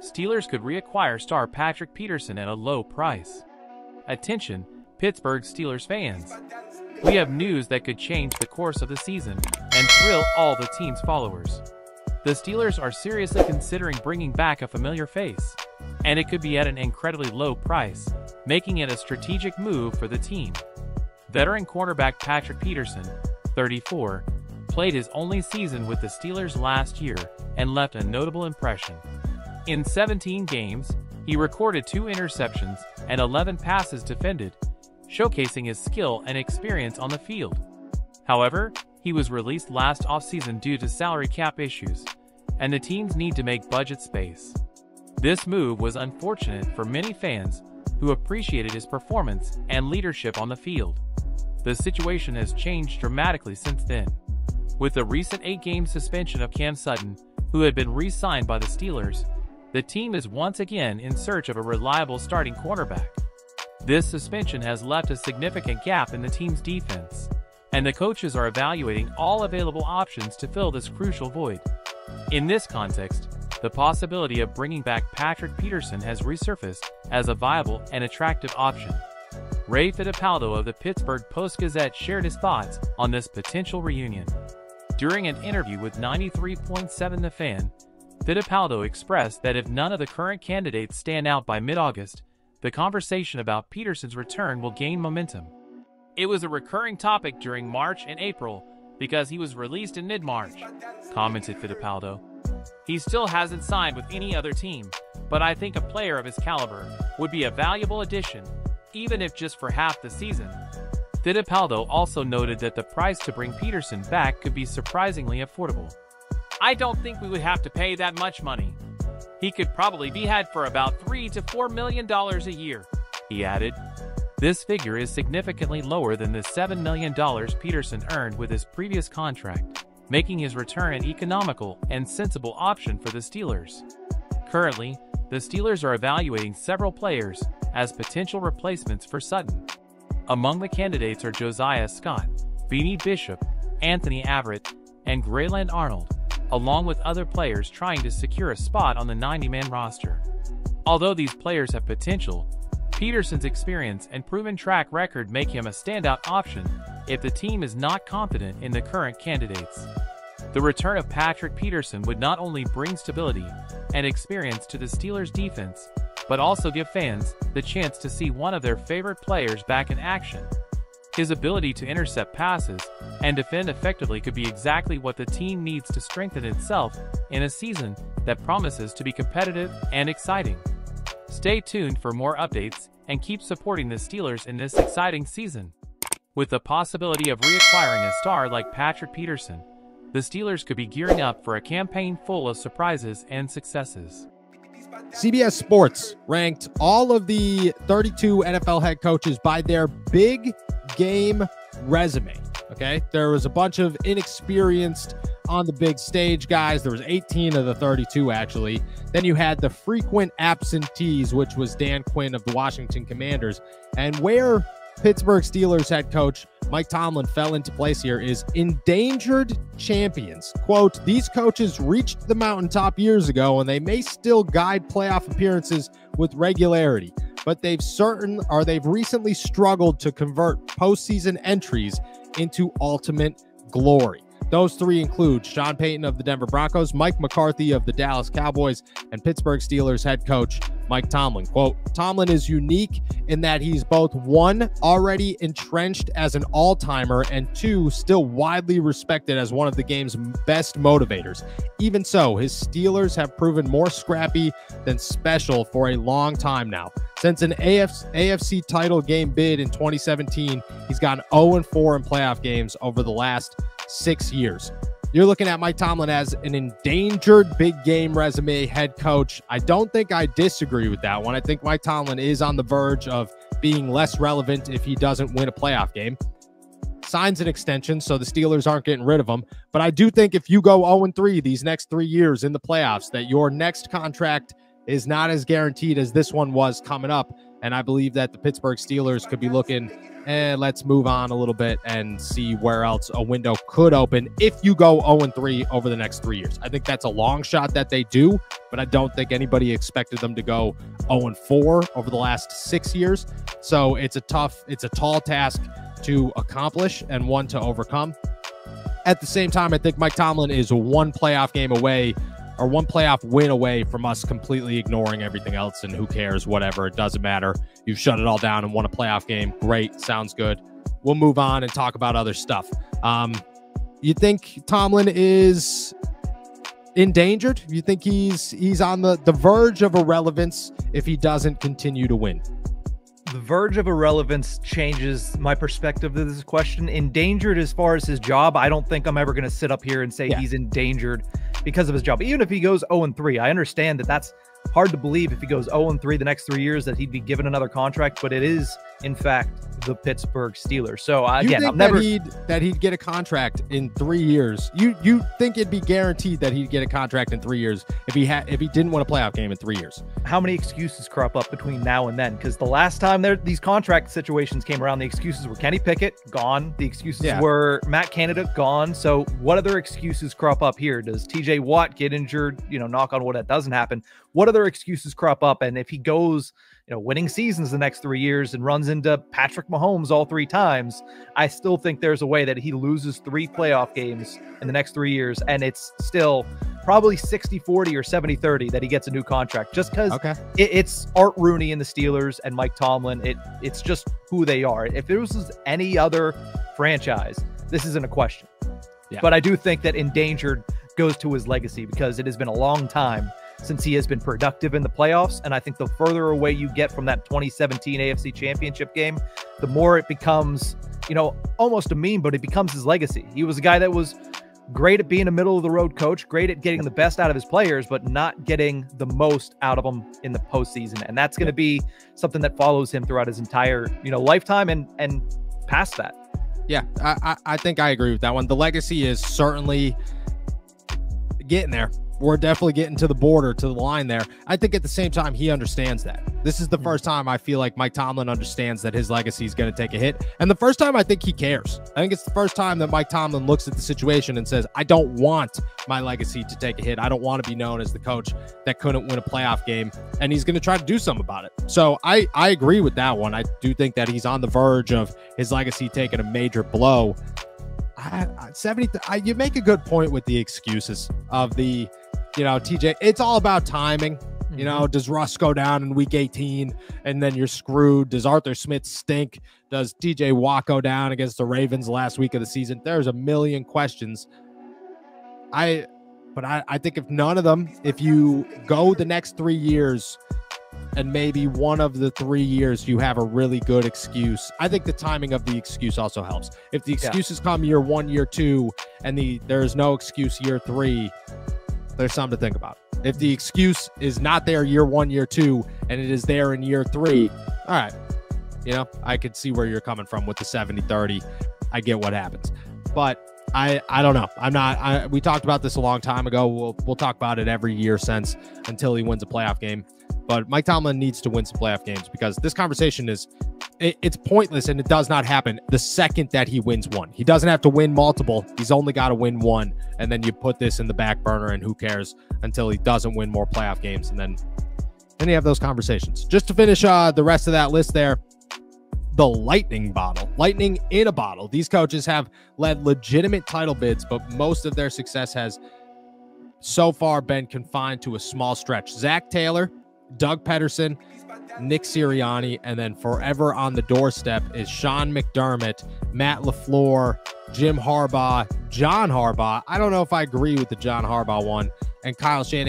Steelers could reacquire star Patrick Peterson at a low price. Attention, Pittsburgh Steelers fans. We have news that could change the course of the season and thrill all the team's followers. The Steelers are seriously considering bringing back a familiar face, and it could be at an incredibly low price, making it a strategic move for the team. Veteran cornerback Patrick Peterson, 34, played his only season with the Steelers last year and left a notable impression. In 17 games, he recorded 2 interceptions and 11 passes defended, showcasing his skill and experience on the field. However, he was released last offseason due to salary cap issues, and the teams need to make budget space. This move was unfortunate for many fans who appreciated his performance and leadership on the field. The situation has changed dramatically since then. With the recent 8-game suspension of Cam Sutton, who had been re-signed by the Steelers, the team is once again in search of a reliable starting cornerback. This suspension has left a significant gap in the team's defense, and the coaches are evaluating all available options to fill this crucial void. In this context, the possibility of bringing back Patrick Peterson has resurfaced as a viable and attractive option. Ray Fittipaldo of the Pittsburgh Post-Gazette shared his thoughts on this potential reunion. During an interview with 93.7 The Fan, Fittipaldo expressed that if none of the current candidates stand out by mid-August, the conversation about Peterson's return will gain momentum. It was a recurring topic during March and April because he was released in mid-March, commented Fittipaldo. He still hasn't signed with any other team, but I think a player of his caliber would be a valuable addition, even if just for half the season. Fittipaldo also noted that the price to bring Peterson back could be surprisingly affordable. I don't think we would have to pay that much money. He could probably be had for about $3 to $4 million a year, he added. This figure is significantly lower than the $7 million Peterson earned with his previous contract, making his return an economical and sensible option for the Steelers. Currently, the Steelers are evaluating several players as potential replacements for Sutton. Among the candidates are Josiah Scott, Beanie Bishop, Anthony Averett, and Grayland Arnold, along with other players trying to secure a spot on the 90-man roster. Although these players have potential, Peterson's experience and proven track record make him a standout option if the team is not confident in the current candidates. The return of Patrick Peterson would not only bring stability and experience to the Steelers' defense, but also give fans the chance to see one of their favorite players back in action. His ability to intercept passes and defend effectively could be exactly what the team needs to strengthen itself in a season that promises to be competitive and exciting. Stay tuned for more updates and keep supporting the Steelers in this exciting season. With the possibility of reacquiring a star like Patrick Peterson, the Steelers could be gearing up for a campaign full of surprises and successes. CBS Sports ranked all of the 32 NFL head coaches by their big game resume. Okay, there was a bunch of inexperienced on the big stage guys. There was 18 of the 32 actually. Then you had the frequent absentees, which was Dan Quinn of the Washington Commanders. And where Pittsburgh Steelers head coach Mike Tomlin fell into place here is endangered champions. Quote, these coaches reached the mountaintop years ago and they may still guide playoff appearances with regularity, but they've recently struggled to convert postseason entries into ultimate glory. Those three include Sean Payton of the Denver Broncos, Mike McCarthy of the Dallas Cowboys, and Pittsburgh Steelers head coach Mike Tomlin. Quote, Tomlin is unique in that he's both one, already entrenched as an all-timer, and two, still widely respected as one of the game's best motivators. Even so, his Steelers have proven more scrappy than special for a long time now. Since an AFC title game bid in 2017, he's gone 0-4 in playoff games over the last 6 years. You're looking at Mike Tomlin as an endangered big game resume head coach. I don't think I disagree with that one. I think Mike Tomlin is on the verge of being less relevant if he doesn't win a playoff game. Signs an extension, so the Steelers aren't getting rid of him. But I do think if you go 0-3 these next 3 years in the playoffs, that your next contract is not as guaranteed as this one was coming up. And I believe that the Pittsburgh Steelers could be looking, let's move on a little bit and see where else a window could open if you go 0-3 over the next 3 years. I think that's a long shot that they do, but I don't think anybody expected them to go 0-4 over the last 6 years. So it's a tall task to accomplish and one to overcome. At the same time, I think Mike Tomlin is one playoff game away, or one playoff win away from us completely ignoring everything else, and who cares, whatever, it doesn't matter. You've shut it all down and won a playoff game. Great, sounds good. We'll move on and talk about other stuff. You think Tomlin is endangered? You think he's on the verge of irrelevance if he doesn't continue to win? The verge of irrelevance changes my perspective to this question. Endangered as far as his job, I don't think I'm ever going to sit up here and say he's endangered because of his job. Even if he goes 0-3, I understand that that's hard to believe if he goes 0-3 the next 3 years that he'd be given another contract, but it is, in fact, the Pittsburgh Steelers. So again, I'm never that he'd get a contract in 3 years. You think it'd be guaranteed that he'd get a contract in 3 years if he didn't win a playoff game in 3 years? How many excuses crop up between now and then? Because the last time these contract situations came around, the excuses were Kenny Pickett gone, the excuses were Matt Canada gone. So what other excuses crop up here? Does TJ Watt get injured? Knock on wood, that doesn't happen. What other excuses crop up? And if he goes, winning seasons the next 3 years and runs into Patrick Mahomes all 3 times, I still think there's a way that he loses 3 playoff games in the next 3 years, and it's still probably 60-40 or 70-30 that he gets a new contract, just because it's Art Rooney and the Steelers and Mike Tomlin. It's just who they are. If it was any other franchise, this isn't a question. But I do think that endangered goes to his legacy, because it has been a long time since he has been productive in the playoffs. And I think the further away you get from that 2017 AFC Championship game, the more it becomes, almost a meme, but it becomes his legacy. He was a guy that was great at being a middle-of-the-road coach, great at getting the best out of his players, but not getting the most out of them in the postseason. And that's going to be something that follows him throughout his entire, lifetime and past that. Yeah, I think I agree with that one. The legacy is certainly getting there. We're definitely getting to the border, to the line there. I think at the same time, he understands that. This is the first time I feel like Mike Tomlin understands that his legacy is going to take a hit. And the first time I think he cares. I think it's the first time that Mike Tomlin looks at the situation and says, I don't want my legacy to take a hit. I don't want to be known as the coach that couldn't win a playoff game. And he's going to try to do something about it. So I agree with that one. I do think that he's on the verge of his legacy taking a major blow. 70, you make a good point with the excuses of the, TJ. It's all about timing. Does Russ go down in week 18 and then you're screwed? Does Arthur Smith stink? Does TJ Watt go down against the Ravens last week of the season? There's a million questions. But I think if none of them, if you go the next 3 years and maybe one of the 3 years you have a really good excuse, I think the timing of the excuse also helps. If the excuses come year 1, year 2, and there's no excuse year 3, there's something to think about. If the excuse is not there year 1, year 2, and it is there in year 3, all right, I could see where you're coming from with the 70-30. I get what happens, but I don't know. We talked about this a long time ago. We'll talk about it every year since, until he wins a playoff game. But Mike Tomlin needs to win some playoff games, because this conversation it's pointless, and it does not happen the second that he wins one. He doesn't have to win multiple. He's only got to win one, and then you put this in the back burner, and who cares until he doesn't win more playoff games, and then you have those conversations. Just to finish the rest of that list there, the lightning in a bottle. These coaches have led legitimate title bids, but most of their success has so far been confined to a small stretch. Zach Taylor, Doug Peterson, Nick Sirianni, and then forever on the doorstep is Sean McDermott, Matt LaFleur, Jim Harbaugh, John Harbaugh. I don't know if I agree with the John Harbaugh one, and Kyle Shanahan.